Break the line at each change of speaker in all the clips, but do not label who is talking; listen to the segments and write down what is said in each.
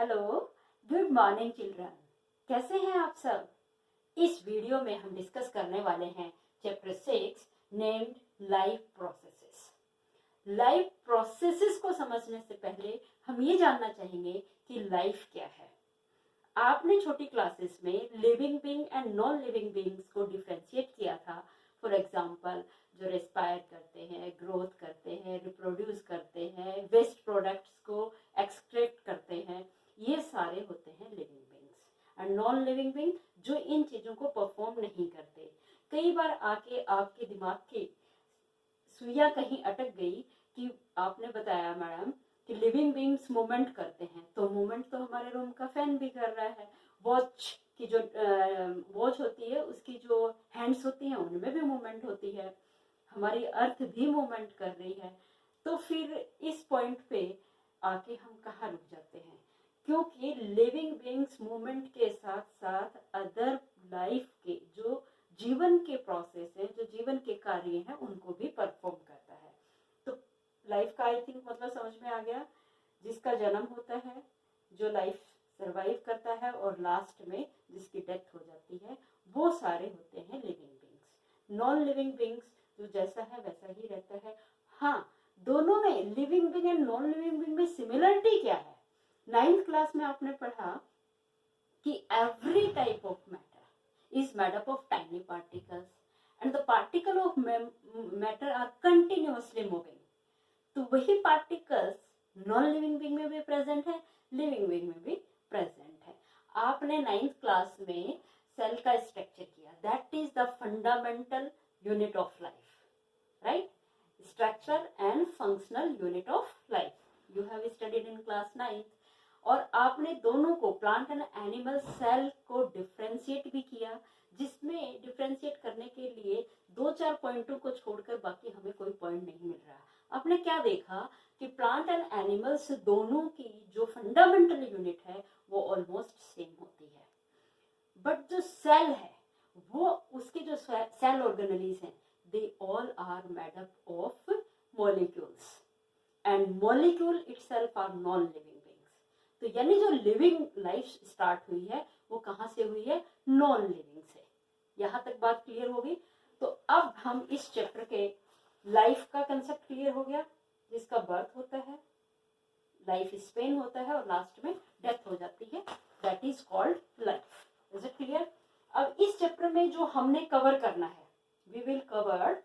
Hello, good morning children. कैसे हैं आप सब? इस वीडियो में हम डिस्कस करने वाले हैं chapter 6 named life processes. Life processes को समझने से पहले हम ये जानना चाहेंगे कि लाइफ क्या है। आपने छोटी क्लासेस में living being and non living beings को डिफरेंशिएट किया था। फॉर एग्जांपल, जो रेस्पायर करते हैं, ग्रोथ करते हैं, रिप्रोड्यूस करते हैं, वेस्ट प्रोडक्ट्स को एक्सट्रैक्ट करते हैं, ये सारे होते हैं living beings. And non living being जो इन चीजों को परफॉर्म नहीं करते। कई बार आके आपके दिमाग की सुइया कहीं अटक गई कि आपने बताया मैडम कि लिविंग बीइंग्स मूवमेंट करते हैं, तो मूवमेंट तो हमारे रूम का फैन भी कर रहा है। वॉच की जो वॉच होती है उसकी जो हैंड्स होती हैं उनमें भी मूवमेंट होती है। हमारी अर्थ भी मूवमेंट कर रही है। तो फिर इस पॉइंट पे आके हम कहाँ रुक जाते हैं? क्योंकि लिविंग बीइंग्स मूवमेंट के साथ साथ अदर लाइफ के जो जीवन के प्रोसेस है, जो जीवन के कार्य हैं, उनको भी परफॉर्म करता है। तो लाइफ का आई थिंक मतलब समझ में आ गया। जिसका जन्म होता है, जो लाइफ सरवाइव करता है और लास्ट में जिसकी डेथ हो जाती है, वो सारे होते हैं living beings. Non living beings जो जैसा है वैसा ही रहता है। हाँ, दोनों में living being and non living being में सिमिलरिटी क्या है? 9th क्लास में आपने पढ़ा कि every type of matter is made up of tiny particles and the particle of matter are continuously moving. तो वही पार्टिकल्स नॉन लिविंग बीइंग में भी प्रेजेंट है, लिविंग बीइंग में भी प्रेजेंट है। आपने 9th क्लास में सेल का स्ट्रक्चर किया, that is the fundamental unit of life, right? Structure and functional unit of life you have studied in class 9th। और आपने दोनों को, प्लांट एंड एनिमल सेल को डिफरेंशिएट भी किया, जिसमें डिफरेंशिएट करने के लिए 2-4 पॉइंटों को छोड़कर बाकी हमें कोई पॉइंट नहीं मिल रहा। आपने क्या देखा कि प्लांट एंड एनिमल्स दोनों की जो फंडामेंटल यूनिट है वो ऑलमोस्ट सेम होती है, बट जो सेल है वो उसके जो सेल ऑर्गेनेलीज हैं, they all are made up of molecules and molecule itself are non living. तो यानी जो लिविंग लाइफ स्टार्ट हुई है वो कहाँ से हुई है? नॉन लिविंग से। यहाँ तक बात क्लियर होगी। तो अब हम इस चैप्टर के लाइफ का कंसेप्ट क्लियर हो गया, जिसका बर्थ होता है, लाइफ स्पेन होता है और लास्ट में डेथ हो जाती है, that is called life. Is it clear? अब इस चैप्टर में जो हमने कवर करना है, we will cover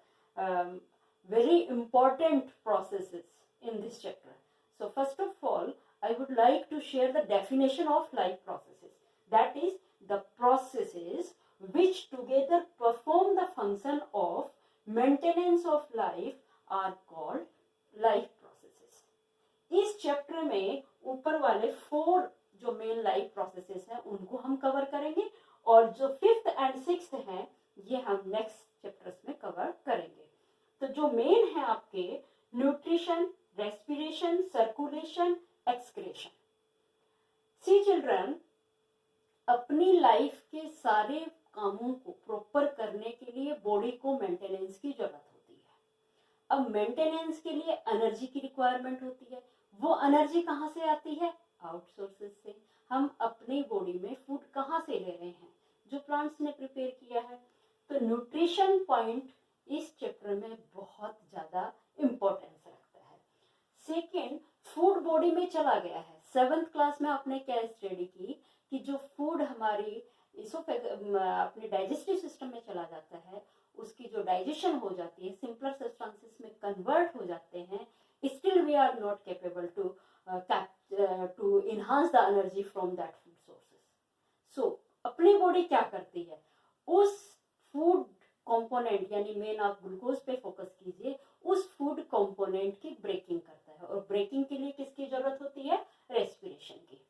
very important processes in this chapter. So first of all, I would like to share the definition of life processes. That is, the processes which together perform the function of maintenance of life are called life processes. इस chapter में ऊपर वाले 4 जो main life processes हैं उनको हम cover करेंगे, और जो 5th and 6th हैं ये हम नेक्स्ट चैप्टर्स में कवर करेंगे। तो जो मेन है आपके न्यूट्रिशन, रेस्पिरेशन, सर्कुलेशन, एक्सक्रेशन। सी चिल्ड्रन, अपनी लाइफ के सारे कामों को प्रॉपर करने के लिए बॉडी को मेंटेनेंस की जरूरत होती है। अब मेंटेनेंस के लिए एनर्जी की रिक्वायरमेंट होती है। वो एनर्जी कहाँ से आती है? आउटसोर्सेज से। हम अपनी बॉडी में फूड कहाँ से ले रहे हैं? जो प्लांट्स ने प्रिपेयर किया है। तो न्यूट्रिशन पॉइंट इस चैप्टर में बहुत ज्यादा इंपॉर्टेंस रखता है। सेकेंड, फूड बॉडी में चला गया है। 7th क्लास में आपने क्या स्टडी की कि जो फूड हमारी अपने डाइजेस्टिव सिस्टम में चला जाता है, उसकी जो डाइजेशन हो जाती है, सिंपलर सब्सटेंसेस में कन्वर्ट हो जाते हैं, still we are not capable to enhance the energy from that food sources. So अपनी बॉडी क्या करती है? उस फूड कंपोनेंट, यानी मेन आप ग्लूकोज पे फोकस कीजिए, उस फूड कंपोनेंट की ब्रेकिंग करता है। और ब्रेकिंग के लिए किसकी जरूरत होती है? रेस्पिरेशन की।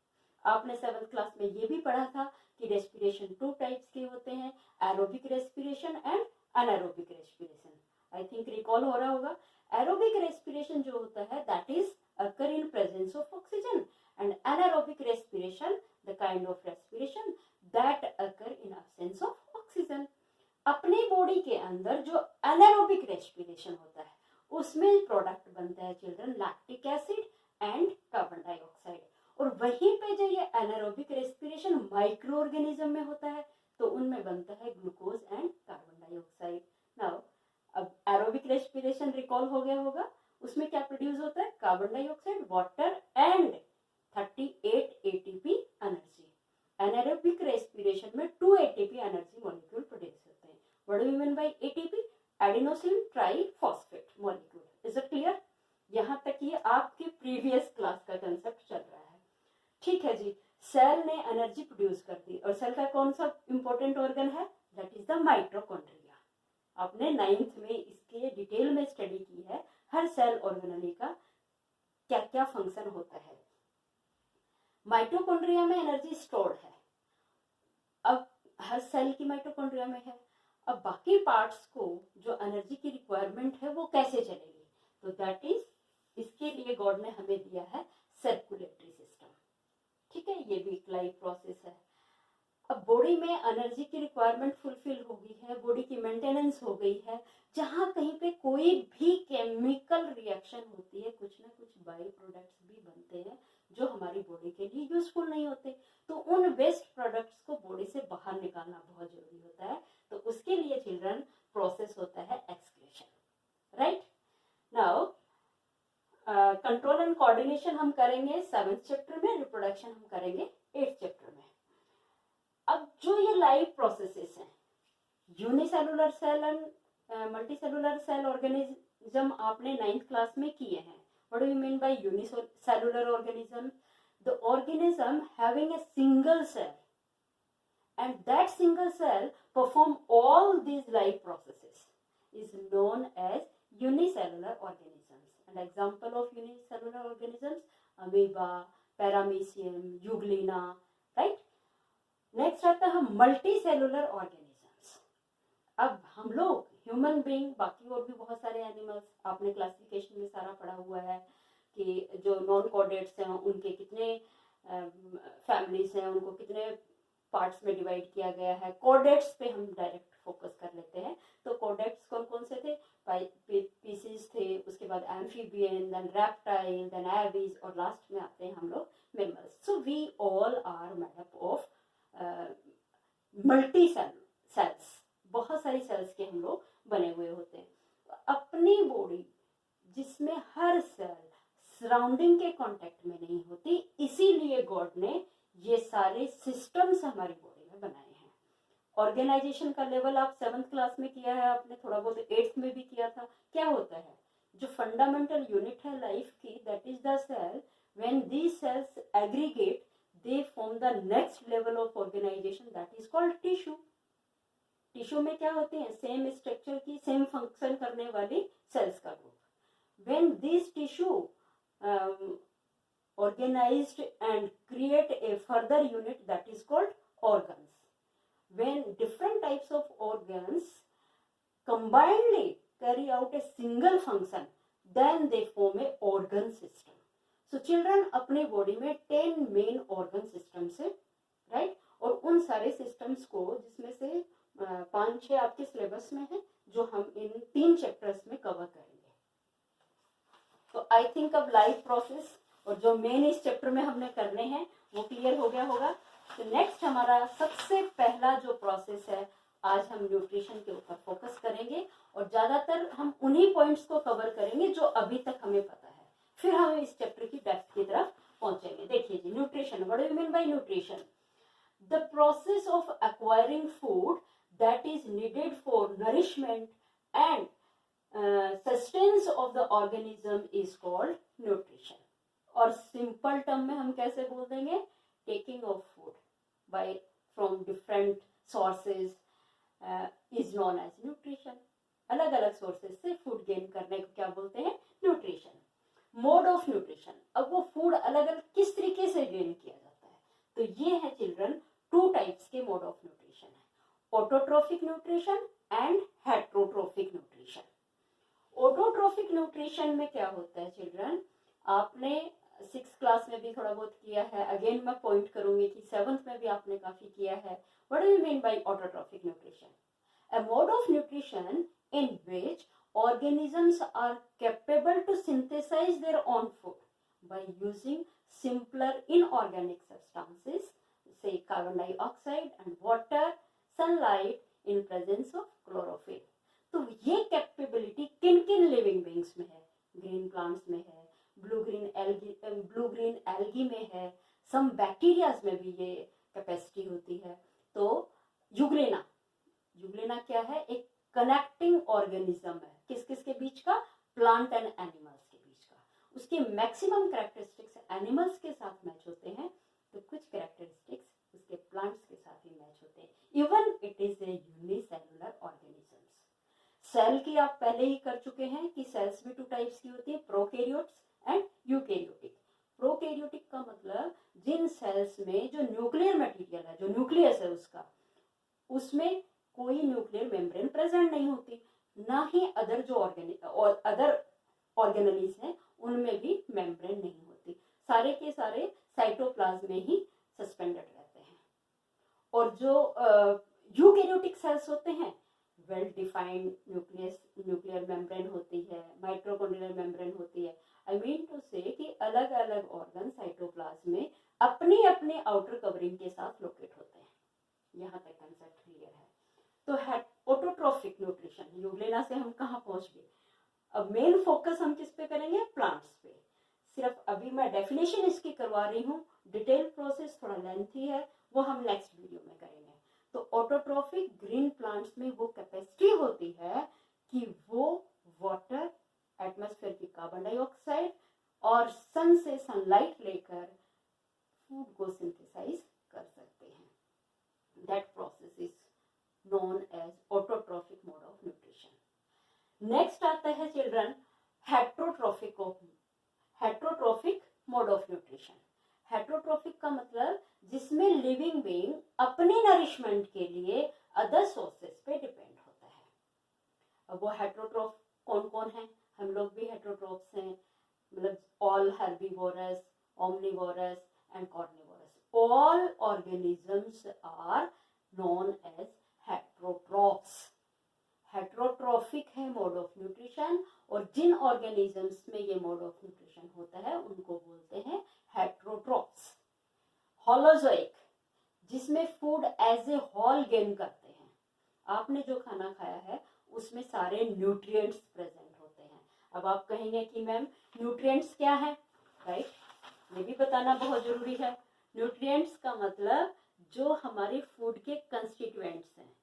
आपने 7th क्लास में ये भी पढ़ा था कि रेस्पिरेशन 2 टाइप्स के होते हैं, aerobic respiration and anaerobic respiration. I think recall हो रहा होगा। एरोबिक रेस्पिरेशन जो होता है that is occur in presence of oxygen, and anaerobic respiration the kind of respiration that occur in absence of oxygen. अपनी बॉडी के अंदर जो एनारोबिक रेस्पिरेशन होता है उसमें प्रोडक्ट बनता है children lactic acid and carbon dioxide, और वहीं पे जो ये एनारोबिक रेस्पिरेशन माइक्रो ऑर्गेनिज्म में होता है तो उनमें बनता है glucose and carbon dioxide. Now अब एरोबिक रेस्पिरेशन रिकॉल हो गया होगा, उसमें क्या प्रोड्यूस होता है, carbon dioxide, water and 38 ATP energy. Anaerobic respiration में 2 एटीपी एनर्जी मॉलिक्यूल प्रोड्यूस होते हैं। What do we mean by ATP? Adenosine triphosphate molecule. Is it clear? यहाँ तक ये आपकी प्रीवियस क्लास का कंसेप्ट चल रहा है। ठीक है जी, सेल ने एनर्जी प्रोड्यूस कर दी और सेल का कौन सा इंपॉर्टेंट ऑर्गन है? That is the mitochondria. आपने 9th में इसके डिटेल में स्टडी की है, हर सेल ऑर्गेनेली का क्या क्या फंक्शन होता है। माइटोकॉन्ड्रिया में एनर्जी स्टोर्ड है, अब हर सेल की माइटोकॉन्ड्रिया में है। अब बाकी पार्ट्स को जो एनर्जी की रिक्वायरमेंट है वो कैसे चलेगी? तो दैट इज, इसके लिए गॉड ने हमें दिया है सर्कुलेटरी सिस्टम। ठीक है, ये भी एक लाइफ प्रोसेस है। अब बॉडी में एनर्जी की रिक्वायरमेंट फुलफिल हो गई है, बॉडी की मेंटेनेंस हो गई है, जहां कहीं पे कोई भी केमिकल रिएक्शन होती है, कुछ ना कुछ बाई प्रोडक्ट्स भी बनते हैं जो हमारी बॉडी के लिए यूजफुल नहीं होते, तो उन वेस्ट प्रोडक्ट्स को बॉडी से बाहर निकालना बहुत जरूरी होता है। तो उसके लिए चिल्ड्रन प्रोसेस होता है excretion. Right now control and coordination हम करेंगे 7th चैप्टर में, रिप्रोडक्शन हम करेंगे 8th चैप्टर में। अब जो ये लाइफ प्रोसेसेस हैं, unicellular cell and multicellular cell organism आपने 9th क्लास में किए हैं। What do you mean by unicellular organism? The organism having a single cell and that single cell perform all these life processes is known as unicellular organisms. An example of unicellular organisms, amoeba, paramecium, euglena, right? Next आता है multicellular organisms. अब हम लोग human being, बाकी और भी बहुत सारे एनिमल्स, आपने क्लासिफिकेशन में सारा पढ़ा हुआ है कि जो नॉन कॉर्डेट्स हैं उनके कितने फैमिलीज हैं, उनको कितने पार्ट्स में डिवाइड किया गया है। कॉर्डेट्स पे हम डायरेक्ट फोकस कर लेते हैं। तो कॉर्डेट्स कौन कौन से थे? पीसीज थे, उसके बाद amphibian, then reptile, then Aves, और लास्ट में आते हैं हम लोग mammals. So we all are made up of multi cells, बहुत सारी सेल्स के हम लोग बने हुए होते हैं। अपनी बॉडी जिसमें हर सेल सराउंडिंग के कांटेक्ट में नहीं होती, इसीलिए गॉड ने ये सारे सिस्टम्स हमारी बॉडी में बनाए हैं। ऑर्गेनाइजेशन का लेवल आप 7th क्लास में किया है, आपने थोड़ा बहुत 8th में भी किया था। क्या होता है, जो फंडामेंटल यूनिट है लाइफ की, that is the cell. When these cells aggregate they form the next level of organisation, that is called tissue. Tissue में क्या होते हैं? सेम स्ट्रक्चर की, सेम फंक्शन करने वाली सेल्स का ग्रुप। When this tissue organized and create a further unit that is called organs. When different types of organs combinedly carry out a single function, then they form a organ system. So children, अपने body में 10 main organ systems है, right? और उन सारे systems को, जिसमें से 5-6 आपके सिलेबस में है, जो हम इन 3 चैप्टर्स में कवर करेंगे। तो आई थिंक अब लाइफ प्रोसेस और जो मेन इस चैप्टर में हमने करने हैं वो क्लियर हो गया होगा। तो नेक्स्ट हमारा सबसे पहला जो प्रोसेस है, आज हम न्यूट्रिशन के ऊपर फोकस करेंगे और ज्यादातर हम उन्हीं पॉइंट्स को कवर करेंगे जो अभी तक हमें पता है, फिर हम इस चैप्टर की डेप्थ की तरफ पहुंचेंगे। देखिए जी, nutrition, what do you mean by nutrition? The process of acquiring food that is needed for nourishment and sustenance of the organism is called nutrition. और सिंपल टर्म में हम कैसे बोल देंगे? Taking of food by from different sources is known as nutrition. अलग अलग sources से food gain करने को क्या बोलते हैं? न्यूट्रिशन। मोड ऑफ न्यूट्रिशन, अब वो फूड अलग अलग किस तरीके से गेन किया जाता है? तो ये है चिल्ड्रन 2 टाइप्स के मोड ऑफ न्यूट्रिशन है, autotrophic nutrition and heterotrophic nutrition. Autotrophic nutrition में क्या होता है चिल्ड्रन? आपने 6th क्लास में भी थोड़ा बहुत किया है, अगेन मैं पॉइंट करूंगी कि 7th में भी आपने काफी किया है। What do you mean bye autotrophic nutrition? A mode of nutrition in which organisms are capable to synthesize their own food by using simpler inorganic substances, say carbon dioxide and water, sunlight in presence of chlorophyll. तो ये capability किन किन living beings में है? Green plants में है, blue green algae में है, सम बैक्टीरियाज में भी ये कैपेसिटी होती है। तो यूग्लेना क्या है? एक कनेक्टिंग ऑर्गेनिज्म है। किस किस के बीच का? प्लांट एंड एनिमल्स के बीच का। उसके मैक्सिमम कैरेक्टरिस्टिक्स एनिमल्स के साथ मैच होते हैं, तो कुछ कैरेक्टरिस्टिक्स उसके प्लांट्स के साथ भी मैच होते हैं। Even it is a unicellular organisms. Cell की आप पहले ही कर चुके हैं कि सेल्स भी 2 टाइप्स की होती है, प्रोकैरियोट्स एंड यूकैरियोटिक। प्रोकैरियोटिक का मतलब जिन सेल्स में जो न्यूक्लियर मटेरियल है, जो न्यूक्लियस है उसका, उसमें कोई न्यूक्लियर मेम्ब्रेन प्रेजेंट नहीं होती, ना ही अदर जो अदर ऑर्गेनेलीज हैं उनमें भी मेम्ब्रेन नहीं होती। सारे के सारे साइटोप्लाज्म में ही सस्पेंडेड रहते हैं। और जो यूकैरियोटिक सेल्स होते हैं, वेल डिफाइंड न्यूक्लियर मेम्ब्रेन होती है, माइटोकॉन्ड्रियल मेम्ब्रेन होती है। आई मीन टू से कि अलग अलग ऑर्गन साइटोप्लाज्म में अपनी अपनी आउटर कवरिंग के साथ लोकेट होते हैं। यहाँ तक कंसेप्ट क्लियर है। तो है ऑटोट्रोफिक न्यूट्रिशन। यूग्लेना से हम कहाँ पहुंच गए? अब मेन फोकस हम किस पे करेंगे? प्लांट्स पे। सिर्फ अभी मैं डेफिनेशन इसकी करवा रही हूँ, डिटेल प्रोसेस थोड़ा लेंथी है, वो हम नेक्स्ट वीडियो में करेंगे। तो ऑटोट्रोफिक ग्रीन प्लांट्स में वो कैपेसिटी होती है कि वो वाटर, एटमॉस्फेयर की कार्बन डाइऑक्साइड और सन से सनलाइट लेकर फूड को सिंथेसाइज कर सकते हैं। That process is known as autotrophic mode of nutrition. Next आता है children heterotrophic mode of nutrition. Heterotrophic का मतलब जिसमें लिविंग बीइंग अपने नरिशमेंट के लिए अदर सोर्सेस पे डिपेंड होता है। अब वो हेट्रोट्रोफ कौन कौन है? हम लोग भी हेट्रोट्रोफ्स हैं, मतलब all herbivorous, omnivorous and carnivorous. All organisms are known as heterotrophs. Heterotrophic है मोड ऑफ न्यूट्रिशन, और जिन ऑर्गेनिजम्स में ये मोड ऑफ न्यूट्रिशन होता है उनको बोलते हैं हेट्रोट्रॉफ्स। होलोजोइक, जिसमें food as a whole gain करते हैं। आपने जो खाना खाया है उसमें सारे न्यूट्रिएंट्स प्रेजेंट होते हैं। अब आप कहेंगे कि मैम न्यूट्रिएंट्स क्या है? राइट, ये भी बताना बहुत जरूरी है। न्यूट्रिएंट्स का मतलब जो हमारे फूड के कंस्टिट्यूएंट्स हैं।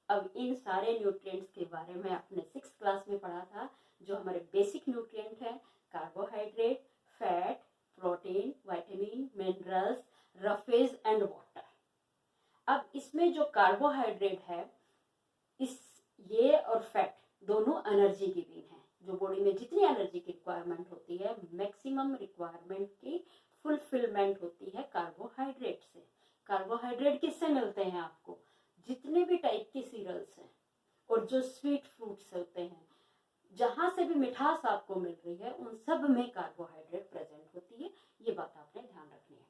अब इन सारे न्यूट्रिएंट्स के बारे में आपने 6th क्लास में पढ़ा था। जो हमारे बेसिक न्यूट्रिएंट हैं, carbohydrate, fat, protein, vitamin, minerals, roughage and water. अब इसमें जो कार्बोहाइड्रेट है, ये और फैट दोनों एनर्जी गिविंग है। जो बॉडी में जितनी एनर्जी की रिक्वायरमेंट होती है, मैक्सिमम रिक्वायरमेंट की फुलफिलमेंट होती है कार्बोहाइड्रेट से। कार्बोहाइड्रेट किससे मिलते हैं आपको? जितने भी टाइप की सीरियल्स हैं और जो स्वीट फ्रूट्स होते हैं, जहां से भी मिठास आपको मिल रही है, उन सब में कार्बोहाइड्रेट प्रेजेंट होती है। ये बात आपने ध्यान रखनी है।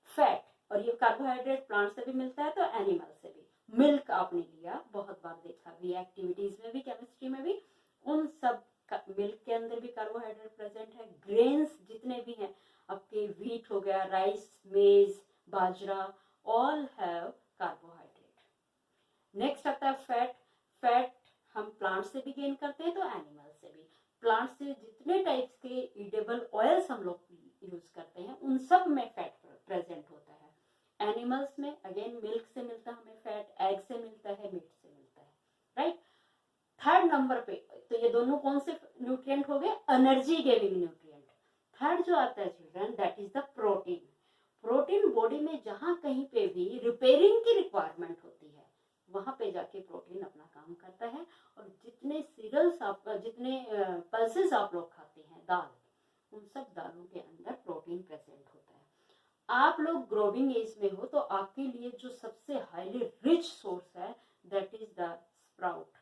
फैट, और ये कार्बोहाइड्रेट प्लांट से भी मिलता है तो एनिमल से भी। मिल्क आपने लिया, बहुत बार देखा भी, एक्टिविटीज में भी, केमिस्ट्री में भी, उन सब मिल्क के अंदर भी कार्बोहाइड्रेट प्रेजेंट है। ग्रेन्स जितने भी हैं आपके, व्हीट हो गया, राइस, मेज, बाजरा, ऑल हैव कार्बोहाइड्रेट। नेक्स्ट आता है फैट। फैट हम प्लांट से भी गेन करते हैं तो एनिमल से भी। प्लांट से जितने टाइप्स के ईडेबल ऑयल्स हम लोग यूज करते हैं, उन सब में फैट प्रेजेंट होता है। एनिमल्स में अगेन मिल्क से मिलता है हमें फैट, एग से मिलता है, मीट से मिलता है। राइट, 3rd नंबर पे, तो ये दोनों कौन से न्यूट्रिएंट हो गए? Energy giving nutrient. 3rd जो आता है children, that is the protein. Protein body में जहां कहीं पे भी रिपेयरिंग की रिक्वायरमेंट होती है, वहां पे जाके प्रोटीन अपना काम करता है। और जितने सीरियल्स आप, जितने पल्सेस आप लोग खाते हैं, दाल, उन सब दालों के अंदर प्रोटीन प्रेजेंट होता है। आप लोग ग्रोइंग एज में हो तो आपके लिए जो सबसे हाईली रिच सोर्स है, दैट इज द स्प्राउट।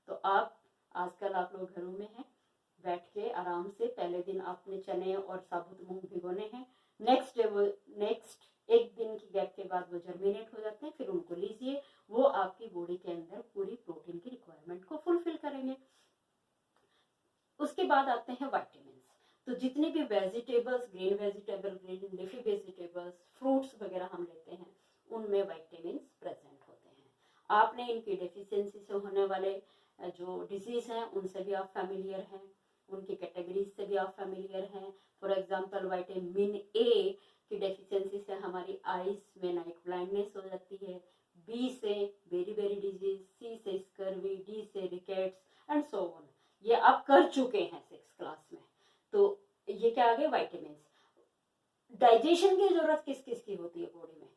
तो आप आजकल आप लोग घरों में हैं, बैठ के आराम से पहले दिन आपने चने और साबुत मूंग भिगोने हैं। नेक्स्ट एक दिन की गैप के बाद वो जर्मिनेट हो जाते हैं, फिर उनको लीजिए, वो आपकी बॉडी के अंदर पूरी प्रोटीन की रिक्वायरमेंट को फुलफिल करेंगे। उसके बाद आते हैं विटामिन्स। तो जितने भी vegetables, green vegetable, green leafy fruits वगैरह हम लेते हैं उनमें विटामिन प्रेजेंट होते हैं। आपने इनकी डेफिशिएंसी से होने वाले जो डिजीज हैं उनसे भी आप फैमिलियर हैं, उनकी कैटेगरीज से भी आप फैमिलियर हैं। फॉर एग्जांपल विटामिन ए की डेफिशिएंसी से हमारी आईज में नाइट ब्लाइंडनेस हो जाती है, बी से बेरी बेरी डिजीज, सी से स्कर्वी, डी से रिकेट्स एंड सो ऑन। ये आप कर चुके हैं 6th क्लास में। तो ये क्या आ गए विटामिन। डाइजेशन की जरूरत किस किस की होती है बॉडी में?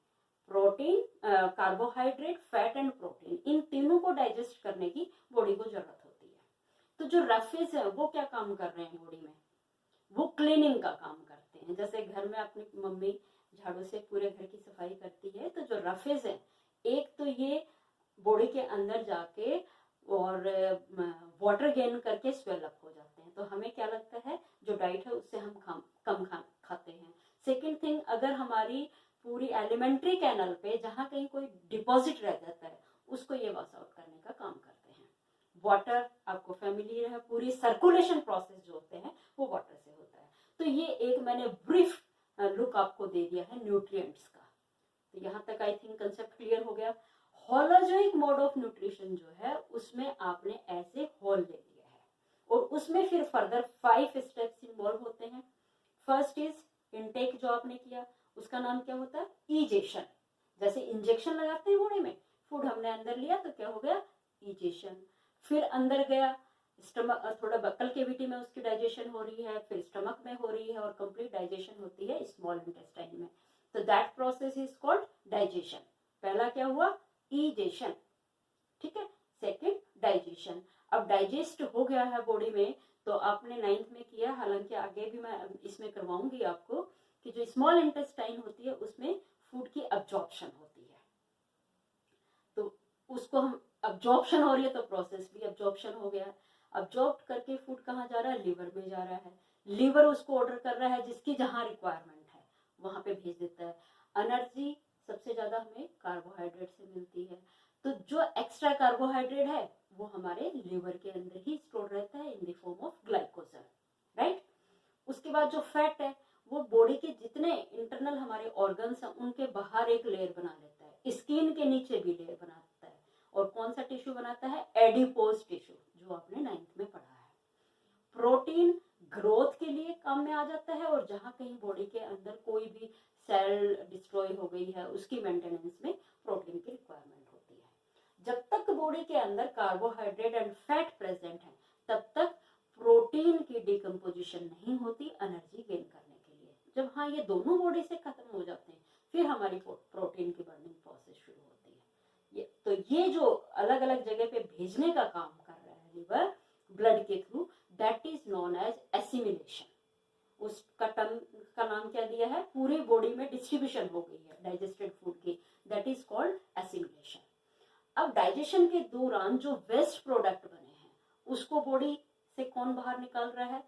Protein, carbohydrate, fat and protein, इन तीनों को डाइजेस्ट करने की बॉडी को जरूरत होती है। तो जो रफेज है वो क्या काम कर रहे हैं बॉडी में? वो क्लीनिंग का काम करते हैं। जैसे घर में अपनी मम्मी झाड़ू से पूरे घर की सफाई करती है, तो जो रफेज है एक तो ये बॉडी के अंदर जाके और वाटर गेन करके स्वेल अप हो जाते हैं। तो हमें क्या लगता है जो डाइट है उससे हम कम खाते हैं। सेकेंड थिंग, अगर हमारी पूरी एलिमेंट्री कैनल पे जहाँ कहीं कोई डिपॉजिट रह जाता है उसको ये वॉश आउट करने का काम करते हैं। वाटर आपको फैमिलियर है, पूरी सर्कुलेशन प्रोसेस जो होते हैं वो वाटर से होता है। तो ये एक मैंने ब्रीफ लुक आपको दे दिया है न्यूट्रिएंट्स का। तो यहाँ तक आई थिंक कंसेप्ट क्लियर हो गया। होलोजोइक मोड ऑफ न्यूट्रिशन जो है उसमें आपने ऐसे होल ले लिया है और उसमें फिर फर्दर 5 स्टेप्स इन्वॉल्व होते हैं। फर्स्ट इज इनटेक, जो आपने किया उसका नाम क्या होता है? इजेशन। जैसे इंजेक्शन लगाते हैं बॉडी में, फूड हमने अंदर लिया तो क्या हो गया? इजेशन। फिर अंदर गया स्टमक, थोड़ा बक्कल केविटी में उसकी डाइजेशन हो रही है, फिर स्टमक में हो रही है और कंप्लीट डाइजेशन होती है स्मॉल इंटेस्टाइन में। तो that process is called digestion. पहला क्या हुआ? इजेशन, ठीक है। Second digestion. अब डाइजेस्ट हो गया है बॉडी में, तो आपने 9th में किया, हालांकि आगे भी मैं इसमें करवाऊंगी आपको, कि जो स्मॉल इंटेस्टाइन होती है उसमें फूड की अब्जॉर्प्शन होती है। तो उसको हम अब्जॉर्प्शन हो रही है तो प्रोसेस भी अब्जॉर्प्शन हो गया। अब्जॉर्ब करके फूड कहाँ जा रहा है? लिवर में जा रहा है। लिवर उसको ऑर्डर कर रहा है जिसकी जहाँ रिक्वायरमेंट है वहां पे भेज देता है। एनर्जी सबसे ज्यादा हमें कार्बोहाइड्रेट से मिलती है, तो जो एक्स्ट्रा कार्बोहाइड्रेट है वो हमारे लिवर के अंदर ही स्टोर रहता है in the form of glycogen, right. उसके बाद जो फैट है वो बॉडी के जितने इंटरनल हमारे ऑर्गन्स हैं उनके बाहर एक लेयर बना लेता है, स्किन के नीचे भी लेयर बनाता है। और कौन सा टिश्यू बनाता है? एडिपोज टिश्यू, जो आपने 9th में पढ़ा है। प्रोटीन ग्रोथ के लिए काम में आ जाता है और जहां कहीं बॉडी के अंदर कोई भी सेल डिस्ट्रॉय हो गई है उसकी मेंटेनेंस में प्रोटीन की रिक्वायरमेंट होती है। जब तक बॉडी के अंदर कार्बोहाइड्रेट एंड फैट प्रेजेंट है तब तक प्रोटीन की डिकम्पोजिशन नहीं होती एनर्जी गेन करने के लिए। जब हाँ ये दोनों बॉडी से खत्म हो जाते हैं फिर हमारी प्रोटीन की बर्निंग प्रोसेस शुरू होती है। तो ये जो अलग अलग जगह पे भेजने का काम कर रहा है लिवर ब्लड के through, that is known as assimilation. उसका टर्म का नाम क्या दिया है? पूरी बॉडी में डिस्ट्रीब्यूशन हो गई है डाइजेस्टेड फूड की, दैट इज कॉल्ड एसिमिलेशन। अब डाइजेशन के दौरान जो वेस्ट प्रोडक्ट बने हैं उसको बॉडी से कौन बाहर निकाल रहा है?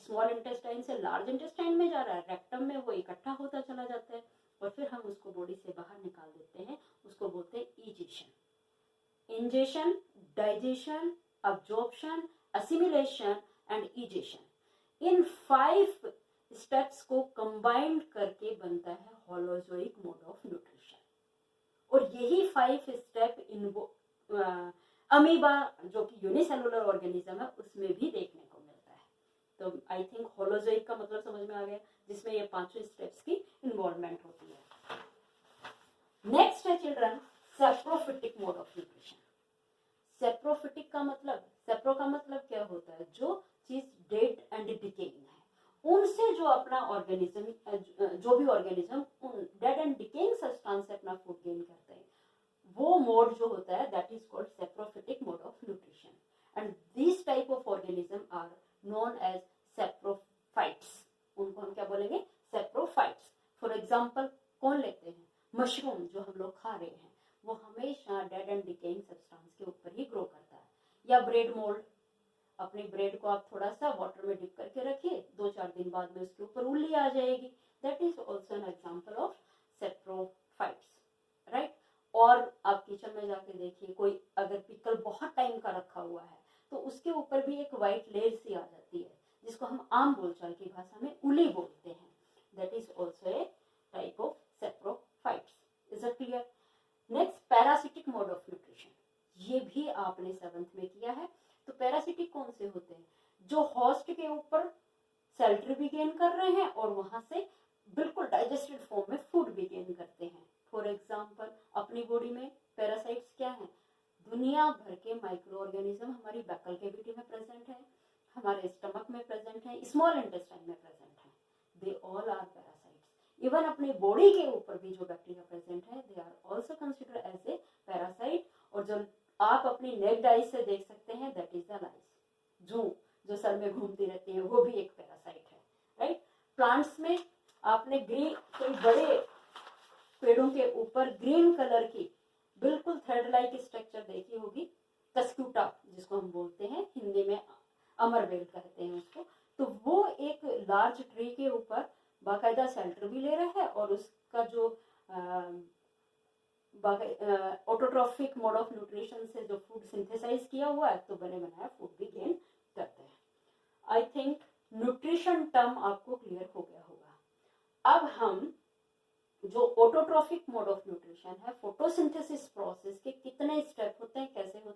स्मॉल इंटेस्टाइन से लार्ज इंटेस्टाइन में जा रहा है, रेक्टम में वो इकट्ठा होता चला जाता है और फिर हम उसको बॉडी से बाहर निकाल देते हैं। उसको बोलते हैं egestion. Ingestion, digestion, absorption, assimilation and egestion, in 5 steps को कंबाइंड करके बनता है होलोजोइक मोड ऑफ न्यूट्रिशन। और यही 5 स्टेप अमीबा जो कि यूनिसेलुलर ऑर्गेनिज्म है उसमें भी देखने को मिलता है। तो आई थिंक होलोजोइक का मतलब समझ में आ गया, जिसमें ये 5 स्टेप्स की इन्वॉल्वमेंट होती है। नेक्स्ट है children saprophytic mode of nutrition. Saprophytic का मतलब, सेप्रो का मतलब क्या होता है? जो चीज डेड एंड डिकेइंग है उनसे जो अपना ऑर्गेनिज्म, जो भी ऑर्गेनिज्म उन डेड एंड डिकेइंग सब्सटेंस से अपना फूड गेन करते हैं, वो मोड जो होता है that is called saprophytic mode of nutrition. And this type of organism are known as saprophytes. उनको हम क्या बोलेंगे? सेप्रोफाइट्स। फॉर एग्जाम्पल कौन लेते हैं? मशरूम जो हम लोग खा रहे हैं वो हमेशा डेड एंड डिकेइंग सब्सटेंस के ऊपर ही ग्रो करता है। या ब्रेड मोल्ड, अपनी ब्रेड को आप थोड़ा सा वाटर में डिप करके रखिए, 2-4 दिन बाद में उसके ऊपर उल्ली आ जाएगी, that is also an example of saprophytes, right. और आप किचन में जाके देखिए, कोई अगर पिकल बहुत टाइम का रखा हुआ है तो उसके ऊपर भी एक व्हाइट लेयर सी आ जाती है जिसको हम आम बोलचाल की भाषा में उली बोलते हैं, that is also a type of saprophytes. It clear? Next, parasitic mode of nutrition, ये भी आपने 7th में किया है। तो पैरासिटिक कौन से होते हैं? जो होस्ट के ऊपर सेल्टर भी गेन कर रहे हैं और वहां से बिल्कुल डाइजेस्टेड फॉर्म में फूड भी गेन करते हैं। फॉर एग्जाम्पल, अपनी बॉडी में पैरासाइट्स क्या है? दुनिया भर के माइक्रो ऑर्गेनिज्म हमारी बैकल कैविटी में प्रेजेंट है, हमारे स्टमक में प्रेजेंट है, स्मॉल इंटेस्टाइन में प्रेजेंट है। They all are parasites. Even अपनी बॉडी के ऊपर भी जो बैक्टीरिया प्रेजेंट है, they are also consider as a parasite. और जो आप अपनी नेक्ड आइज से देख सकते हैं, दैट इज द लाइस, जो सर में घूमती रहती है, वो भी एक पैरासाइट है, राइट? प्लांट्स में आपने ग्रीन, कोई बड़े पेड़ों के ऊपर ग्रीन कलर की बिल्कुल थ्रेड लाइक स्ट्रक्चर देखी होगी, कस्क्यूटा जिसको हम बोलते हैं, हिंदी में अमरवेल कहते हैं उसको। तो वो एक लार्ज ट्री के ऊपर बाकायदा शेल्टर भी ले रहा है और उसका जो ऑटोट्रॉफिक मोड ऑफ न्यूट्रिशन से जो फूड सिंथेसाइज किया हुआ है, तो बने बनाया फूड भी गेन करते हैं। आई थिंक न्यूट्रिशन टर्म आपको क्लियर हो गया होगा। अब हम जो ऑटोट्रॉफिक मोड ऑफ न्यूट्रिशन है, फोटोसिंथेसिस प्रोसेस के कितने स्टेप होते हैं, कैसे होते